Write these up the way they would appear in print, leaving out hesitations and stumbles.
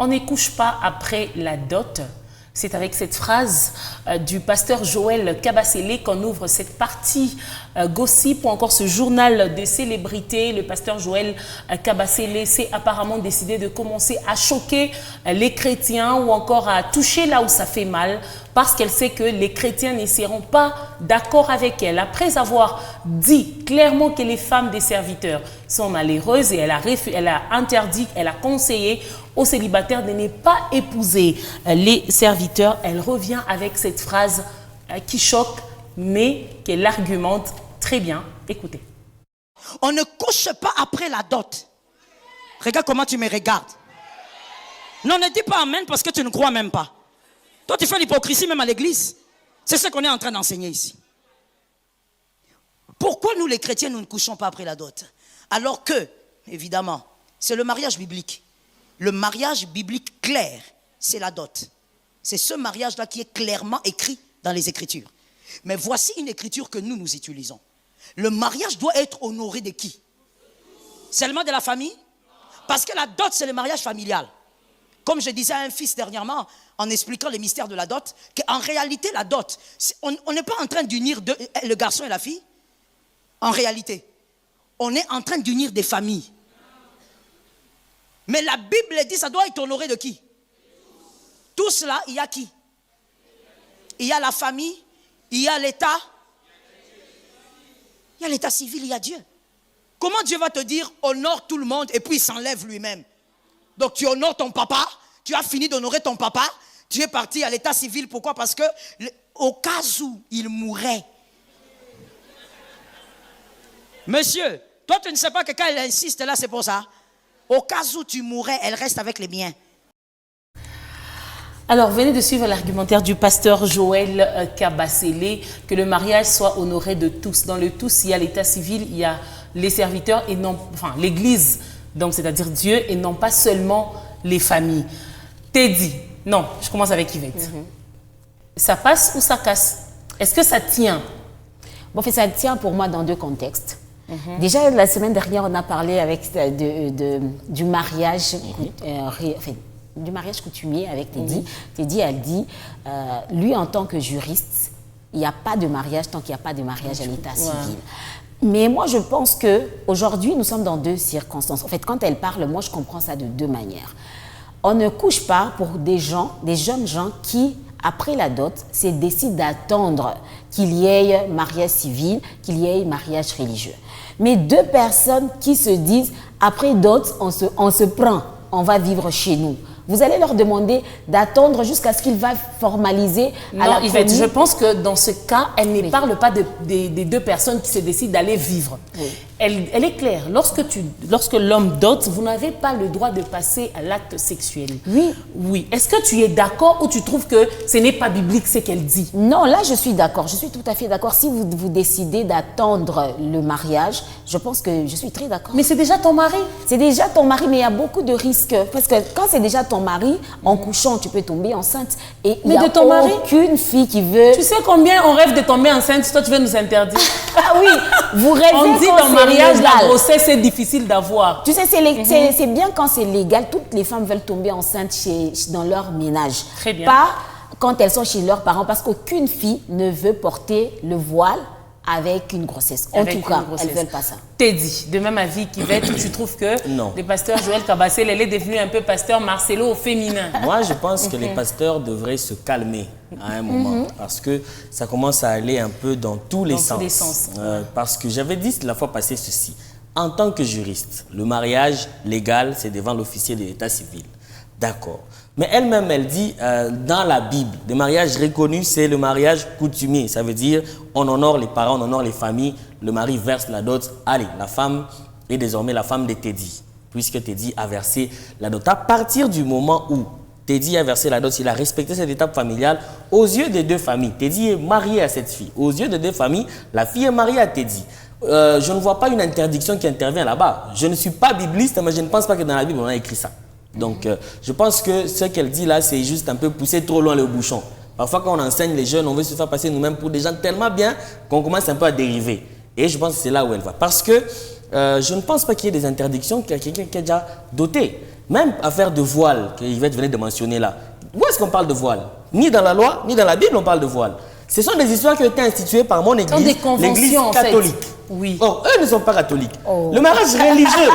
On ne couche pas après la dot. C'est avec cette phrase du pasteur Joël Kabasele qu'on ouvre cette partie gossip ou encore ce journal de célébrités. Le pasteur Joël Kabasele s'est apparemment décidé de commencer à choquer les chrétiens ou encore à toucher là où ça fait mal parce qu'elle sait que les chrétiens ne seront pas d'accord avec elle. Après avoir dit clairement que les femmes des serviteurs sont malheureuses et elle a interdit, elle a conseillé aux célibataires de ne pas épouser les serviteurs, elle revient avec cette phrase qui choque, mais qu'elle argumente très bien. Écoutez. On ne couche pas après la dot. Regarde comment tu me regardes. Non, ne dis pas amen parce que tu ne crois même pas. Toi, tu fais l'hypocrisie même à l'église. C'est ce qu'on est en train d'enseigner ici. Pourquoi nous, les chrétiens, nous ne couchons pas après la dot? Alors que, évidemment, c'est le mariage biblique. Le mariage biblique clair, c'est la dot. C'est ce mariage-là qui est clairement écrit dans les Écritures. Mais voici une écriture que nous utilisons. Le mariage doit être honoré de qui? Seulement de la famille? Parce que la dot, c'est le mariage familial. Comme je disais à un fils dernièrement, en expliquant les mystères de la dot, qu'en réalité, la dot, on n'est pas en train d'unir le garçon et la fille. En réalité, on est en train d'unir des familles. Mais la Bible dit, ça doit être honoré de qui? Tout cela, il y a qui? Il y a la famille, il y a l'État. Il y a l'État civil, il y a Dieu. Comment Dieu va te dire, honore tout le monde et puis il s'enlève lui-même? Donc tu honores ton papa, tu as fini d'honorer ton papa, tu es parti à l'État civil. Pourquoi? Parce que au cas où il mourrait. Monsieur, toi tu ne sais pas que quand elle insiste là, c'est pour ça. Au cas où tu mourrais, elle reste avec les biens. Alors, venez de suivre l'argumentaire du pasteur Joël Kabasele, que le mariage soit honoré de tous. Dans le tous, il y a l'état civil, il y a les serviteurs et non, enfin, l'église, donc c'est-à-dire Dieu, et non pas seulement les familles. Teddy, non, je commence avec Yvette. Ça passe ou ça casse? Est-ce que ça tient? Bon, ça tient pour moi dans deux contextes. Déjà, la semaine dernière, on a parlé avec du mariage, du mariage coutumier avec Teddy. Teddy a dit, lui en tant que juriste, il n'y a pas de mariage tant qu'il n'y a pas de mariage à l'état civil. Mais moi, je pense qu'aujourd'hui, nous sommes dans deux circonstances. En fait, quand elle parle, moi, je comprends ça de deux manières. On ne couche pas pour des jeunes gens qui, après la dot, se décident d'attendre qu'il y ait mariage civil, qu'il y ait mariage religieux. Mais deux personnes qui se disent, après dot, on se prend, on va vivre chez nous. Vous allez leur demander d'attendre jusqu'à ce qu'ils va formaliser à la Yvette, commune. je pense que dans ce cas, elle ne parle pas des deux personnes qui se décident d'aller vivre. Oui. Elle est claire. Lorsque l'homme dote, vous n'avez pas le droit de passer à l'acte sexuel. Oui. Oui. Est-ce que tu es d'accord ou tu trouves que ce n'est pas biblique ce qu'elle dit? Non, là, je suis d'accord. Je suis tout à fait d'accord. Si vous décidez d'attendre le mariage, je pense que je suis très d'accord. Mais c'est déjà ton mari. C'est déjà ton mari, mais il y a beaucoup de risques. Parce que quand c'est déjà ton mari, en couchant, tu peux tomber enceinte. Et il n'y a aucune fille qui veut... Tu sais combien on rêve de tomber enceinte? Toi, tu veux nous interdire? Ah oui, vous rêvez. On dit dans le mariage, la grossesse, c'est difficile d'avoir. Tu sais, c'est bien quand c'est légal. Toutes les femmes veulent tomber enceintes dans leur ménage. Très bien. Pas quand elles sont chez leurs parents, parce qu'aucune fille ne veut porter le voile avec une grossesse. En tout cas, elles ne veulent pas ça. Teddy, de même avis qu'Yvette, tu trouves que le pasteur Joël Kabasele, elle est devenu un peu pasteur Marcelo au féminin? Moi, je pense que les pasteurs devraient se calmer à un moment parce que ça commence à aller un peu dans tous les sens. Parce que j'avais dit la fois passée ceci. En tant que juriste, le mariage légal, c'est devant l'officier de l'état civil. D'accord. Mais elle-même, elle dit, dans la Bible, le mariage reconnu, c'est le mariage coutumier. Ça veut dire, on honore les parents, on honore les familles, le mari verse la dot. Allez, la femme est désormais la femme de Teddy, puisque Teddy a versé la dot. À partir du moment où Teddy a versé la dot, il a respecté cette étape familiale aux yeux des deux familles. Teddy est marié à cette fille. Aux yeux des deux familles, la fille est mariée à Teddy. Je ne vois pas une interdiction qui intervient là-bas. Je ne suis pas bibliste, mais je ne pense pas que dans la Bible, on a écrit ça. Donc, je pense que ce qu'elle dit là, c'est juste un peu pousser trop loin le bouchon. Parfois, quand on enseigne les jeunes, on veut se faire passer nous-mêmes pour des gens tellement bien qu'on commence un peu à dériver. Et je pense que c'est là où elle va. Parce que je ne pense pas qu'il y ait des interdictions, qu'il y a quelqu'un qui est déjà doté. Même affaire de voile, que Yvette venait de mentionner là. Où est-ce qu'on parle de voile? Ni dans la loi, ni dans la Bible, on parle de voile. Ce sont des histoires qui ont été instituées par mon église, l'église catholique. Oui. Oh, eux ne sont pas catholiques. Oh. Le mariage religieux,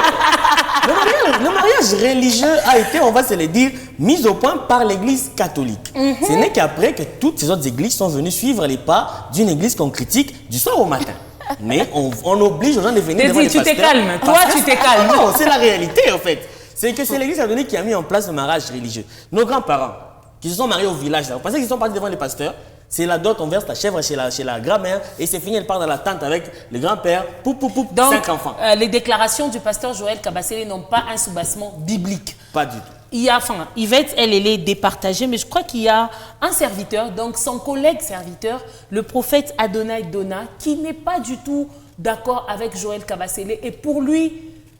le mariage religieux a été, on va se le dire, mis au point par l'église catholique. Ce n'est qu'après que toutes ces autres églises sont venues suivre les pas d'une église qu'on critique du soir au matin. Mais on oblige aux gens de venir devant les pasteurs. Tu te calmes, toi tu te calmes. Non, c'est la réalité en fait. C'est que c'est l'église catholique qui a mis en place le mariage religieux. Nos grands-parents, qui se sont mariés au village, là, vous pensez qu'ils sont partis devant les pasteurs? C'est la dot, on verse la chèvre chez la grand-mère et c'est fini, elle part dans la tente avec le grand-père, Donc, 5 enfants. Les déclarations du pasteur Joël Kabasele n'ont pas un soubassement biblique. Pas du tout. Il y a, Yvette, elle est départagée, mais je crois qu'il y a un serviteur, donc son collègue serviteur, le prophète Adonai Dona, qui n'est pas du tout d'accord avec Joël Kabasele. Et pour lui,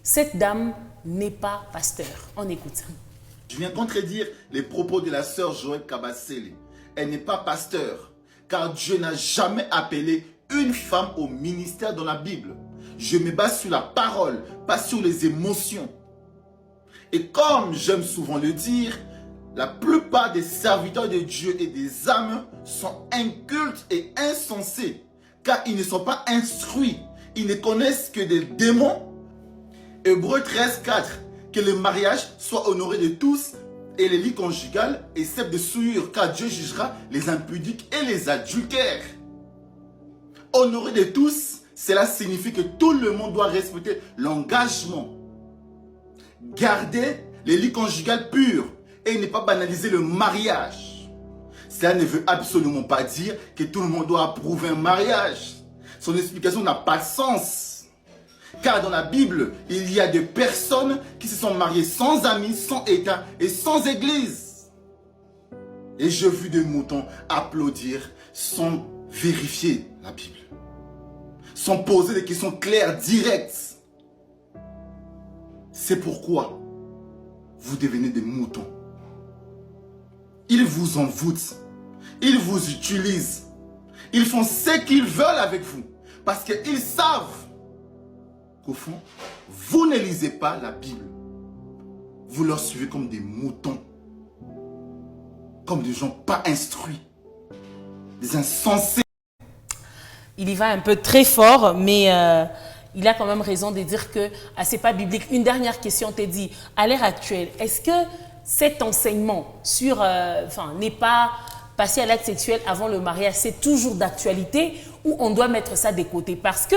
cette dame n'est pas pasteur. On écoute ça. Je viens contredire les propos de la sœur Joël Kabasele. Elle n'est pas pasteur, car Dieu n'a jamais appelé une femme au ministère dans la Bible. Je me base sur la parole, pas sur les émotions. Et comme j'aime souvent le dire, la plupart des serviteurs de Dieu et des âmes sont incultes et insensés, car ils ne sont pas instruits. Ils ne connaissent que des démons. Hébreux 13, 4. Que le mariage soit honoré de tous et les lits conjugales excepte de souillure, car Dieu jugera les impudiques et les adultères. Honoré de tous, cela signifie que tout le monde doit respecter l'engagement. Garder les lits conjugales purs et ne pas banaliser le mariage. Cela ne veut absolument pas dire que tout le monde doit approuver un mariage. Son explication n'a pas de sens. Car dans la Bible, il y a des personnes qui se sont mariées sans amis, sans État et sans Église. Et j'ai vu des moutons applaudir sans vérifier la Bible. Sans poser des questions claires, directes. C'est pourquoi vous devenez des moutons. Ils vous envoûtent. Ils vous utilisent. Ils font ce qu'ils veulent avec vous. Parce qu'ils savent qu'au fond, vous ne lisez pas la Bible. Vous leur suivez comme des moutons. Comme des gens pas instruits. Des insensés. Il y va un peu très fort, mais il a quand même raison de dire que c'est pas biblique. Une dernière question, t'es dit, à l'ère actuelle, est-ce que cet enseignement sur, n'est pas passer à l'acte sexuel avant le mariage, c'est toujours d'actualité ou on doit mettre ça de côté? Parce que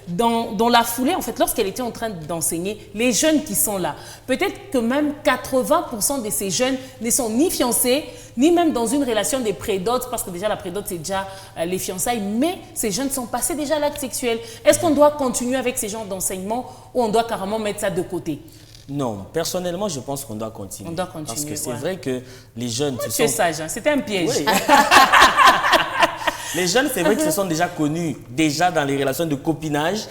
dans la foulée, en fait, lorsqu'elle était en train d'enseigner, les jeunes qui sont là, peut-être que même 80% de ces jeunes ne sont ni fiancés, ni même dans une relation de prédotes, parce que déjà la prédote, c'est déjà les fiançailles, mais ces jeunes sont passés déjà à l'acte sexuel. Est-ce qu'on doit continuer avec ces genres d'enseignement ou on doit carrément mettre ça de côté? Non, personnellement, je pense qu'on doit continuer. On doit continuer, parce que c'est vrai que les jeunes... Tu es sage, hein? C'était un piège. Oui. Les jeunes, c'est vrai qu'ils se sont déjà connus, déjà dans les relations de copinage.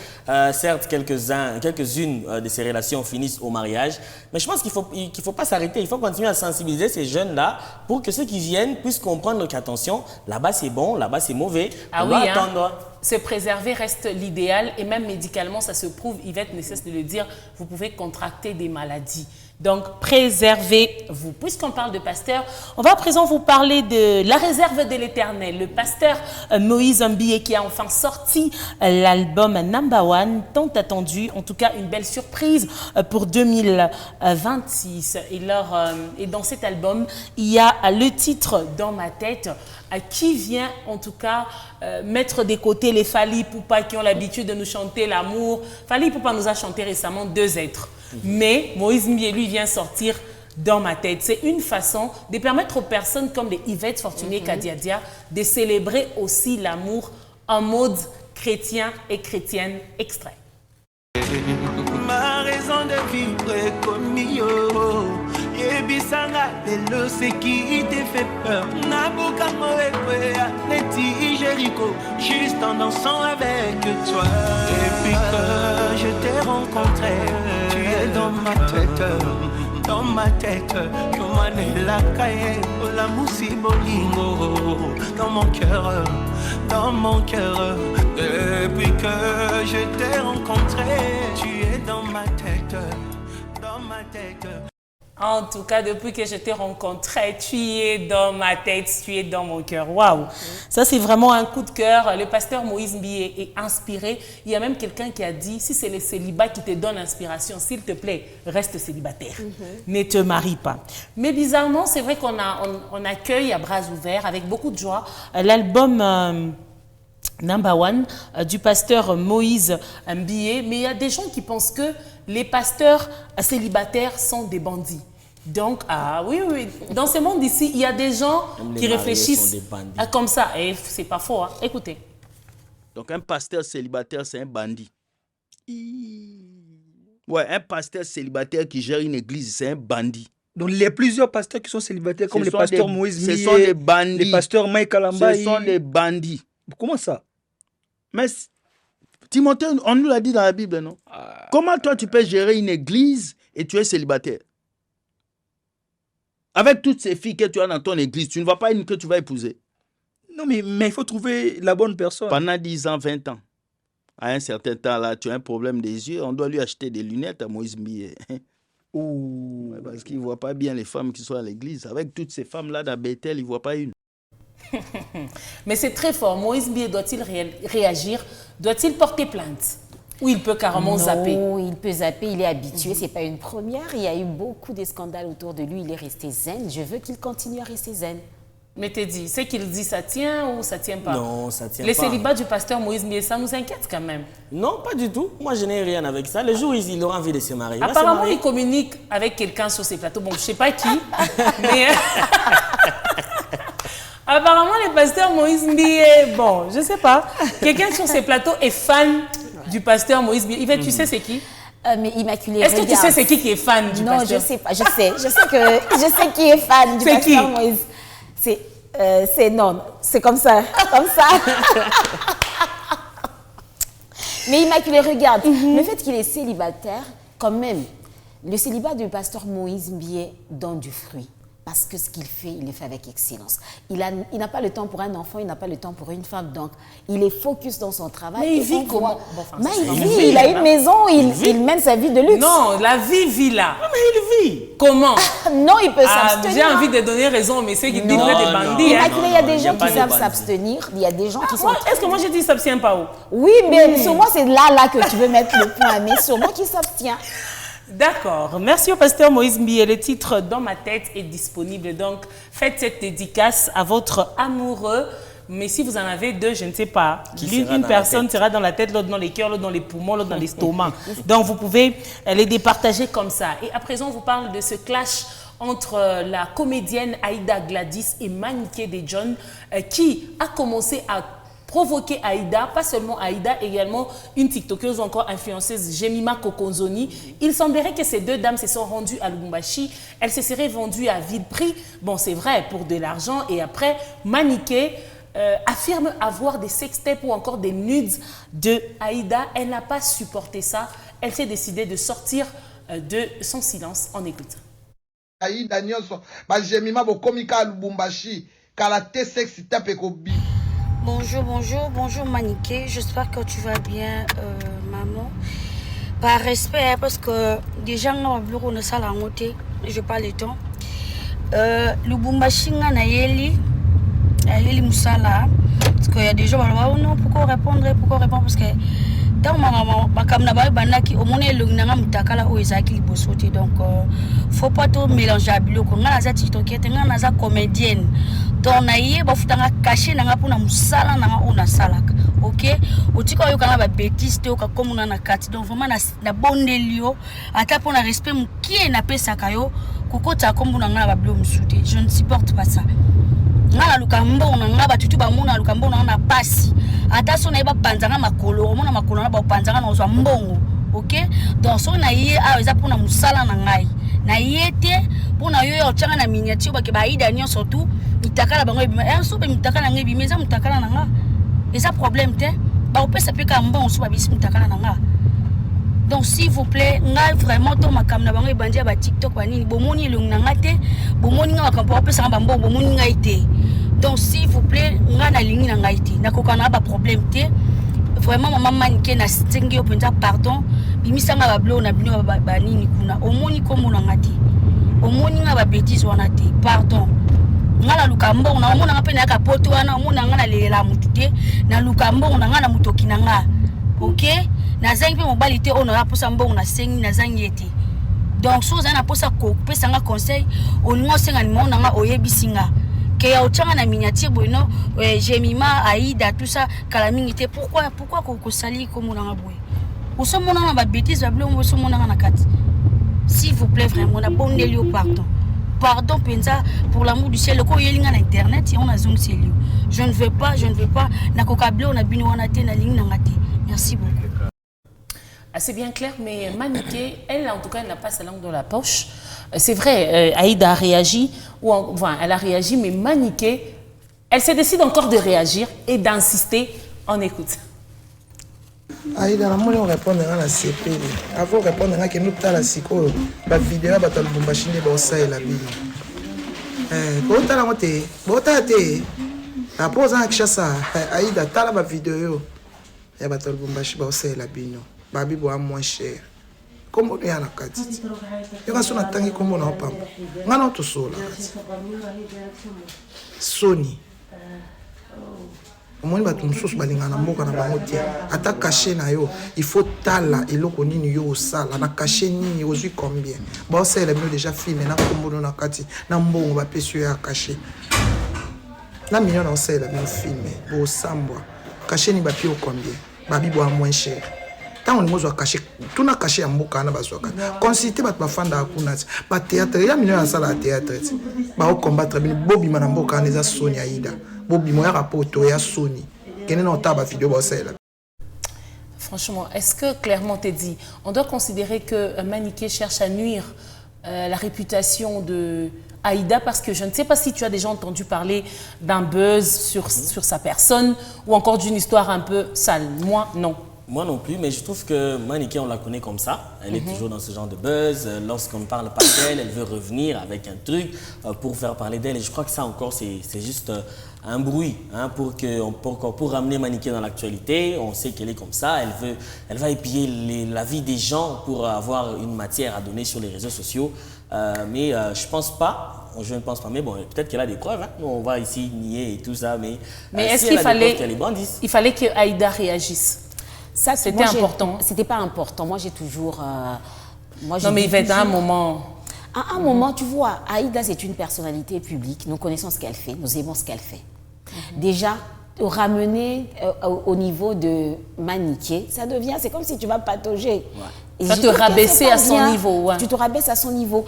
Certes, quelques-unes de ces relations finissent au mariage. Mais je pense qu'il faut pas s'arrêter. Il faut continuer à sensibiliser ces jeunes-là pour que ceux qui viennent puissent comprendre qu'attention, là-bas c'est bon, là-bas c'est mauvais. Ah oui, attendre. Se préserver reste l'idéal et même médicalement, ça se prouve. Yvette ne cesse de le dire, vous pouvez contracter des maladies. Donc, préservez-vous. Puisqu'on parle de pasteur, on va à présent vous parler de la réserve de l'Éternel. Le pasteur Moïse Mbie qui a enfin sorti l'album Number One, tant attendu, en tout cas une belle surprise pour 2026. Et dans cet album, il y a le titre Dans ma tête, qui vient en tout cas mettre de côté les Fally Ipupa qui ont l'habitude de nous chanter l'amour. Fally Ipupa nous a chanté récemment 2 êtres. Mais Moïse Mbie, lui, vient sortir Dans ma tête. C'est une façon de permettre aux personnes comme les Yvette Fortuné Kadiadia de célébrer aussi l'amour en mode chrétien et chrétienne extrait. Ma raison de vivre est comme yo. Yebisanga lelo c'est qui te fait peur. Nabuka moekwea neti Jéricho juste en dansant avec toi. Depuis que je t'ai rencontré, tu es dans ma tête. Dans ma tête, comme la caille, la moussi bolingo. Dans mon cœur, depuis que je t'ai rencontré, tu es dans ma tête, dans ma tête. En tout cas, depuis que je t'ai rencontré, tu es dans ma tête, tu es dans mon cœur. Waouh! Ça, c'est vraiment un coup de cœur. Le pasteur Moïse Mbié est inspiré. Il y a même quelqu'un qui a dit, si c'est le célibat qui te donne l'inspiration, s'il te plaît, reste célibataire. Ne te marie pas. Mais bizarrement, c'est vrai qu'on accueille à bras ouverts, avec beaucoup de joie, l'album... Number One du pasteur Moïse Mbié, mais il y a des gens qui pensent que les pasteurs célibataires sont des bandits. Donc, oui, dans ce monde ici, il y a des gens qui réfléchissent comme ça, et c'est pas faux, hein. Écoutez. Donc, un pasteur célibataire, c'est un bandit. Ouais, un pasteur célibataire qui gère une église, c'est un bandit. Donc, les plusieurs pasteurs qui sont célibataires, comme les pasteurs Moïse Mbié, ce sont des bandits. Les pasteurs Mike Kalamba, ce sont des bandits. Comment ça? Mais Timothée, on nous l'a dit dans la Bible, non? Comment toi tu peux gérer une église et tu es célibataire? Avec toutes ces filles que tu as dans ton église, tu ne vois pas une que tu vas épouser. Non, mais il faut trouver la bonne personne. Pendant 10 ans, 20 ans. À un certain temps, là, tu as un problème des yeux, on doit lui acheter des lunettes à Moïse Mbié. Parce qu'il ne voit pas bien les femmes qui sont à l'église. Avec toutes ces femmes-là dans Bethel, il ne voit pas une. Mais c'est très fort. Moïse Mbié doit-il réagir? Doit-il porter plainte? Ou il peut carrément zapper? Non, il peut zapper, il est habitué. Ce n'est pas une première. Il y a eu beaucoup de scandales autour de lui. Il est resté zen. Je veux qu'il continue à rester zen. Mais t'es dit, ce qu'il dit, ça tient ou ça tient pas? Non, ça tient pas. Les célibats du pasteur Moïse Mbié, ça nous inquiète quand même. Non, pas du tout. Moi, je n'ai rien avec ça. Le jour où il aura envie de se marier, apparemment, il communique avec quelqu'un sur ses plateaux. Bon, je ne sais pas qui, mais... Apparemment, le pasteur Moïse Mbié, bon, je ne sais pas. Quelqu'un sur ses plateaux est fan du pasteur Moïse Mbié. Yvette, tu sais c'est qui? Mais Immaculée, est-ce que tu sais c'est qui est fan du pasteur? Non, je ne sais pas. Je sais qui est fan du pasteur Moïse. C'est comme ça. Mais Immaculée, regarde, le fait qu'il est célibataire, quand même, le célibat du pasteur Moïse Mbié donne du fruit. Parce que ce qu'il fait, il le fait avec excellence. Il n'a pas le temps pour un enfant, il n'a pas le temps pour une femme. Donc, il est focus dans son travail. Mais il vit comment? Il a une maison, il mène sa vie de luxe. Non, la vie vit là. Mais il vit. Comment? Non, il peut s'abstenir. J'ai envie de donner raison, mais c'est qu'il dit vrai des bandits. Il y a des gens qui savent s'abstenir. Il y a des gens qui sont... Est-ce que moi j'ai dit s'abstient pas où? Oui, mais sur moi, c'est là que tu veux mettre le point. Mais sur moi qui s'abstient. D'accord. Merci au pasteur Moïse Mbié. Le titre Dans ma tête est disponible. Donc, faites cette dédicace à votre amoureux. Mais si vous en avez deux, je ne sais pas. Une personne sera dans la tête, l'autre dans les cœurs, l'autre dans les poumons, l'autre dans l'estomac. Donc, vous pouvez les départager comme ça. Et à présent, on vous parle de ce clash entre la comédienne Aïda Gladys et Maniké de John qui a commencé à provoquer Aïda, pas seulement Aïda, également une TikTokeuse ou encore influenceuse Jemima Kokonzoni. Il semblerait que ces deux dames se sont rendues à Lubumbashi. Elles se seraient vendues à vil prix. Bon, c'est vrai, pour de l'argent. Et après, Maniké affirme avoir des sextapes ou encore des nudes de Aïda. Elle n'a pas supporté ça. Elle s'est décidée de sortir de son silence. En écoute. Aïda nyonso, Jemima bokomika à Lubumbashi, karaté sexy tape kobi. Bonjour Maniké, j'espère que tu vas bien maman. Par respect, parce que déjà on a bureau de salle à monter, je parle le temps. Lubumbashi na yeli musala, parce qu'il y a des gens qui disent non, pourquoi répondre parce que tant que banaki au monde le nanga mutakala o ezaki libosote, donc faut pas tout mélanger à biloko ngana za tiktoker ngana za comédienne donc na ye ba futanga cacher nanga pona musala nanga ona salaka, OK otika yo kanga ba bêtise te okakomuna na kati, donc vraiment na bondelio ata pona respect mukie na pesa kayo kokota kombuna ngana ba bilo musute, je ne supporte pas ça. Ngala lukambo na ngaba tutu ba mona lukambo na pasi ata so na ba panzanga makolo mona makolo na ba panzanga na zo mbongo, OK donc so na ye a eza pona musala na ngai na yete pona yo yo tshanga na miniature ba ke ba ida nyo surtout mitakala bango ebima so be mitakala ngai bima eza mitakala na nga eza problème te ba opesa pe ka mbongo so ba bisi mitakala na nga. Donc s'il vous plaît, ngai vraiment to makam na bango ebandi ba TikTok ba nini bomoni elong na ngate bomoni nga makambo opesa nga mbongo bomoni ngai te. Donc s'il vous plaît, nga na lingi na ngai te nakoka na ba problème te. Vraiment maman Maniké na stingi openza pardon bimisa nga ba blo na bino ba nini kuna omoni kombo na ngate omoni nga ba bêtise wana te pardon nga na luka mbongo na omona nga pe na ka poto wana omona nga na lelela mutu te na luka mbongo na nga na mutoki na nga ok na zangi pe mobali te ono ya posa mbongo na sengi na zangi ete donc so za na posa ko pesa nga conseil oningo senga ni mona nga oyebisinga que ya ochanga na miniature boino Jemima Aïda tout ça kala mingi te pourquoi ko sali ko mona nga boy oso mona na ba bêtise ba blongo oso mona na kati s'il vous plaît vraiment na bon nelio pardon penza pour l'amour du ciel ko yelinga na internet on a zoom celio je ne veux pas na kokable on a bino wana te na ligne na ngate merci beaucoup. C'est bien clair, mais Maniké, elle, en tout cas, elle n'a pas sa langue dans la poche. C'est vrai, Aïda a réagi, elle a réagi, mais Maniké, elle se décide encore de réagir et d'insister. On écoute. Aïda, on répond à la CP. Avant de répondre à la nous la psycho, la vidéo, la machine de Bossa et la vie. Bota la montée, Bota te. La pose en Kishasa, Aïda, t'as la vidéo. Il y a Batal Bumbashi Bossa et la bino. Babi boa moins cher. Comme on est à la carte. Il y a un tangi comme on a pas. On a tout ça Sony. Au moins ba tum sus balinga na mboka na bango tie. Ata caché na yo, il faut tala eloko nini yo sala na caché nini ozui combien. Ba ça elle a déjà filmé na kombono na kati na mbongo ba pesu ya caché. Na million na ça elle a filmé. Bo sambwa. Caché ni ba pio combien. Babi boa moins cher. Tant on a caché, tout n'a caché à Mboka na bazoka. Consulter bat bafanda akuna, ba théâtre, ya million à sala théâtre. Ba combattre bien Bobby Manamboka neza Sony Aïda. Bobby moya rapporto ya Sony. Kene na taba vidéo ba sala. Franchement, est-ce que clairement t'es dit, on doit considérer que Maniké cherche à nuire la réputation de Aïda, parce que je ne sais pas si tu as déjà entendu parler d'un buzz sur sa personne ou encore d'une histoire un peu sale. Moi, non. Moi non plus, mais je trouve que Maniké, on la connaît comme ça. Elle est toujours dans ce genre de buzz. Lorsqu'on ne parle pas d'elle, elle veut revenir avec un truc pour faire parler d'elle. Et je crois que ça encore, c'est juste un bruit pour ramener Maniké dans l'actualité. On sait qu'elle est comme ça. Elle va épier la vie des gens pour avoir une matière à donner sur les réseaux sociaux. Mais je ne pense pas, mais bon, peut-être qu'elle a des preuves. Hein. On va ici nier et tout ça. Mais est-ce si qu'il fallait que Aïda réagisse? Ça, c'était important. C'était pas important. Moi, j'ai toujours. Non, mais il va être à un moment. À un moment, tu vois, Aïda, c'est une personnalité publique. Nous connaissons ce qu'elle fait, nous aimons ce qu'elle fait. Déjà, ramener au niveau de Maniké, ça devient, c'est comme si tu vas patauger. Ça te rabaisser à son niveau. Ouais. Tu te rabaisses à son niveau.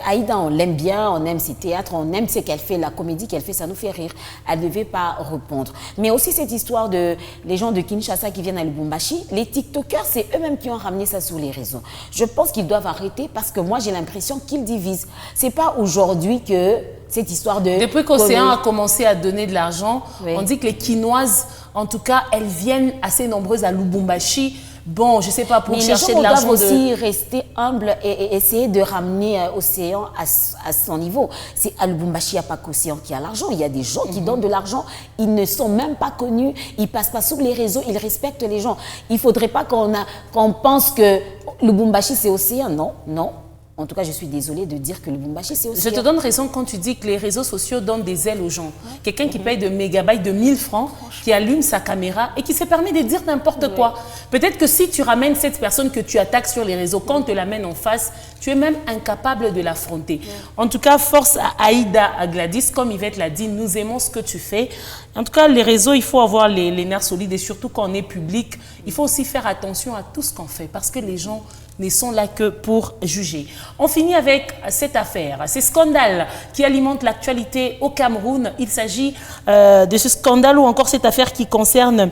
Aïda, on l'aime bien, on aime ses théâtres, on aime ce qu'elle fait, la comédie qu'elle fait, ça nous fait rire. Elle ne devait pas répondre. Mais aussi cette histoire de les gens de Kinshasa qui viennent à Lubumbashi, les TikTokers, c'est eux-mêmes qui ont ramené ça sur les réseaux. Je pense qu'ils doivent arrêter parce que moi, j'ai l'impression qu'ils divisent. C'est pas aujourd'hui que cette histoire de... Depuis qu'Océan a commencé à donner de l'argent, on dit que les Quinoises, en tout cas, elles viennent assez nombreuses à Lubumbashi. Bon, je ne sais pas, pour chercher de l'argent. Mais les gens doivent aussi rester humbles et essayer de ramener Océan à son niveau. C'est à Lubumbashi, il n'y a pas qu'Océan qui a l'argent. Il y a des gens qui donnent de l'argent. Ils ne sont même pas connus. Ils ne passent pas sur les réseaux. Ils respectent les gens. Il ne faudrait pas qu'on pense que Lubumbashi, c'est Océan. Non, non. En tout cas, je suis désolée de dire que Lubumbashi, c'est aussi... Je te donne raison quand tu dis que les réseaux sociaux donnent des ailes aux gens. Quelqu'un qui paye de mégabytes de 1000 francs, qui allume sa caméra et qui se permet de dire n'importe quoi. Peut-être que si tu ramènes cette personne que tu attaques sur les réseaux, quand on te l'amène en face, tu es même incapable de l'affronter. En tout cas, force à Aïda, à Gladys, comme Yvette l'a dit, nous aimons ce que tu fais. En tout cas, les réseaux, il faut avoir les nerfs solides et surtout quand on est public, il faut aussi faire attention à tout ce qu'on fait parce que les gens ne sont là que pour juger. On finit avec cette affaire, ces scandales qui alimentent l'actualité au Cameroun. Il s'agit de ce scandale ou encore cette affaire qui concerne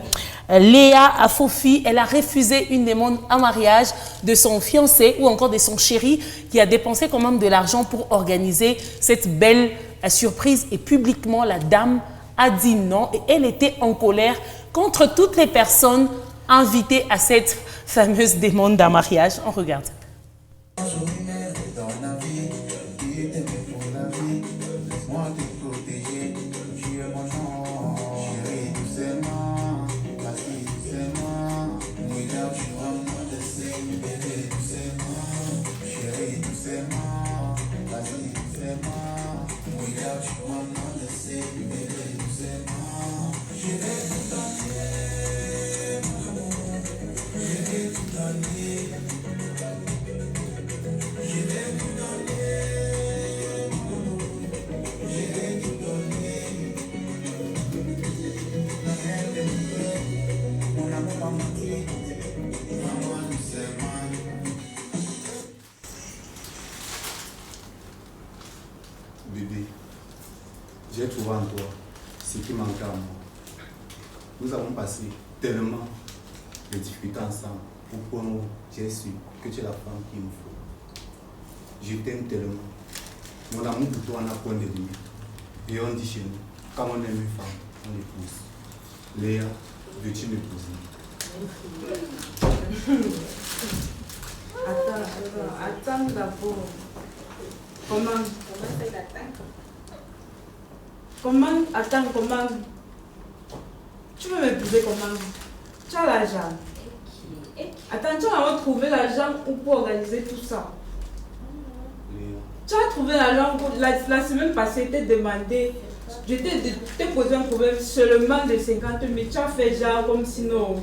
Léa Afofi. Elle a refusé une demande en mariage de son fiancé ou encore de son chéri qui a dépensé quand même de l'argent pour organiser cette belle surprise et publiquement la dame a dit non et elle était en colère contre toutes les personnes invitées à cette fameuse demande d'un mariage. On regarde. Bébé, j'ai trouvé en toi ce qui manquait à moi. Nous avons passé tellement de difficultés ensemble pour nous, j'ai su que tu es la femme qu'il me faut. Je t'aime tellement. Mon amour pour toi n'a point de limite. Et on dit chez nous, quand on aime une femme, on l'épouse. Léa, veux-tu m'épouser? Attends d'abord. Comment? Attends, comment? Tu veux m'épouser comment? Tu as l'argent. Attends, tu as trouvé l'argent pour organiser tout ça. Tu as trouvé l'argent pour... La semaine passée, t'ai demandé, je t'ai posé un problème seulement de 50 000. Tu as fait genre comme sinon.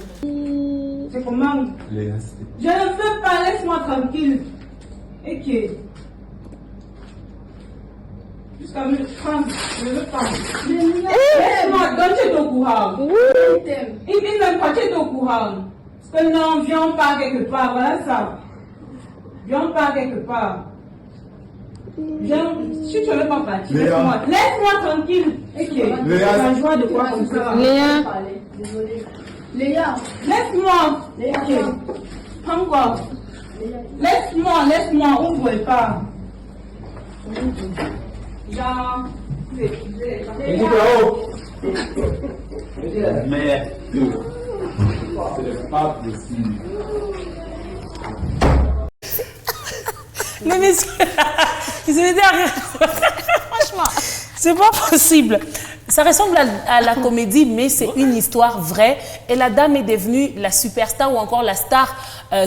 C'est comment? Je ne veux pas, laisse-moi tranquille. Ok. Jusqu'à me prendre, je ne veux pas. Laisse-moi, donc tu es au courant. Il n'aime pas, tu es au courant. Parce que non, viens, on part quelque part, voilà ça. Viens, on part quelque part. Viens, si tu ne veux pas partir, laisse-moi tranquille. Ok. La joie de quoi comme ça? Léa. Désolée. Léa, laisse-moi. Ok. Encore. Laisse-moi, ouvre pas. Genre, Mais c'est pas possible. Les messieurs, ils se mettaient à rire. Franchement, c'est pas possible. Ça ressemble à la comédie, mais c'est une histoire vraie. Et la dame est devenue la superstar ou encore la star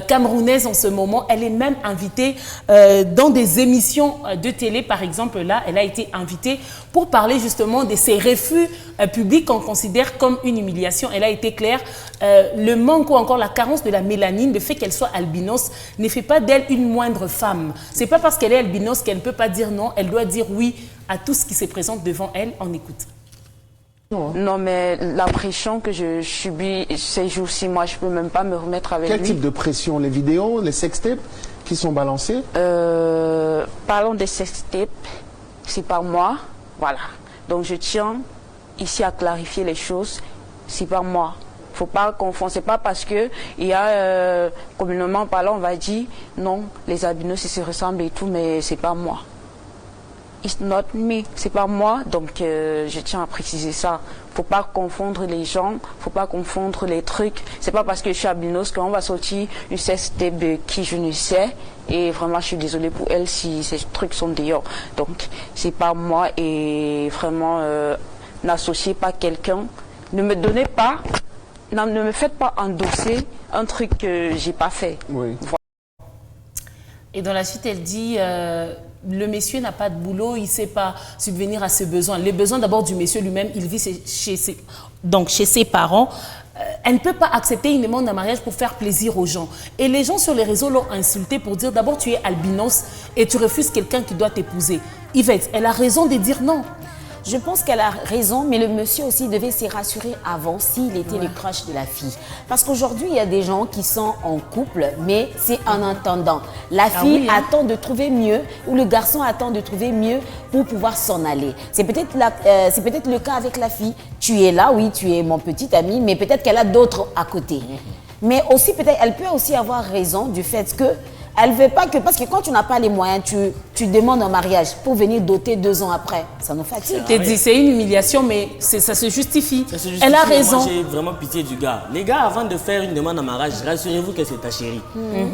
camerounaise en ce moment. Elle est même invitée dans des émissions de télé. Par exemple, là, elle a été invitée pour parler justement de ces refus publics qu'on considère comme une humiliation. Elle a été claire. Le manque ou encore la carence de la mélanine, le fait qu'elle soit albinos, ne fait pas d'elle une moindre femme. C'est pas parce qu'elle est albinos qu'elle ne peut pas dire non. Elle doit dire oui à tout ce qui se présente devant elle. On écoute. Non, mais la pression que je subis ces jours-ci, moi, je peux même pas me remettre avec lui. Quel type de pression? Les vidéos, les sextapes qui sont balancés? Parlons des sextapes, c'est pas moi, voilà. Donc je tiens ici à clarifier les choses, c'est pas moi. Faut pas confondre, c'est pas parce que il y a communément parlant, on va dire non, les albinos ils se ressemblent et tout, mais c'est pas moi. It's not me, c'est pas moi, donc je tiens à préciser ça. Faut pas confondre les gens, faut pas confondre les trucs. C'est pas parce que je suis albinos qu'on va sortir une sextape de qui je ne sais. Et vraiment, je suis désolée pour elle si ces trucs sont dehors. Donc, c'est pas moi et vraiment, n'associez pas quelqu'un. Ne me donnez pas, ne me faites pas endosser un truc que j'ai pas fait. Oui. Voilà. Et dans la suite, elle dit, le monsieur n'a pas de boulot, il ne sait pas subvenir à ses besoins. Les besoins d'abord du monsieur lui-même, il vit chez ses parents. Elle ne peut pas accepter une demande en mariage pour faire plaisir aux gens. Et les gens sur les réseaux l'ont insultée pour dire, d'abord tu es albinos et tu refuses quelqu'un qui doit t'épouser. Yvette, elle a raison de dire non. Je pense qu'elle a raison, mais le monsieur aussi devait se rassurer avant s'il était le crush de la fille. Parce qu'aujourd'hui, il y a des gens qui sont en couple, mais c'est en attendant. La fille attend de trouver mieux, ou le garçon attend de trouver mieux pour pouvoir s'en aller. C'est peut-être le cas avec la fille. Tu es là, oui, tu es mon petit ami, mais peut-être qu'elle a d'autres à côté. Mais aussi, peut-être, elle peut aussi avoir raison du fait que elle ne veut pas que, parce que quand tu n'as pas les moyens, tu demandes un mariage pour venir doter 2 ans après. Ça nous fatigue. Je t'ai dit, c'est une humiliation, mais ça se justifie. Elle a raison. Moi, j'ai vraiment pitié du gars. Les gars, avant de faire une demande en mariage, rassurez-vous que c'est ta chérie.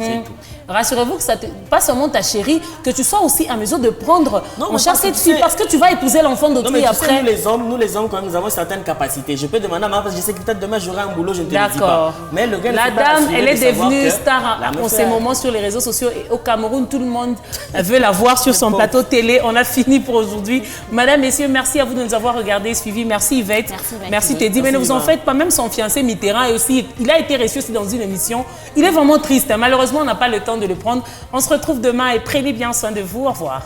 C'est tout. Rassurez-vous que pas seulement ta chérie, que tu sois aussi en mesure de prendre en charge cette fille, parce que tu vas épouser l'enfant d'autrui après. Nous les hommes, quand même, nous avons certaines capacités. Je peux demander à ma mère, parce que je sais que peut-être demain j'aurai un boulot, je ne te le dis pas. Mais le gars, la dame, elle est devenue star en ces moments sur les réseaux sociaux. sociaux et au Cameroun, tout le monde veut la voir sur son plateau télé. On a fini pour aujourd'hui. Madame, messieurs, merci à vous de nous avoir regardés, suivis. Merci Yvette. Merci Teddy. Mais ne vous en faites pas, même son fiancé Mitterrand est aussi, il a été reçu aussi dans une émission. Il est vraiment triste. Malheureusement, on n'a pas le temps de le prendre. On se retrouve demain et prenez bien soin de vous. Au revoir.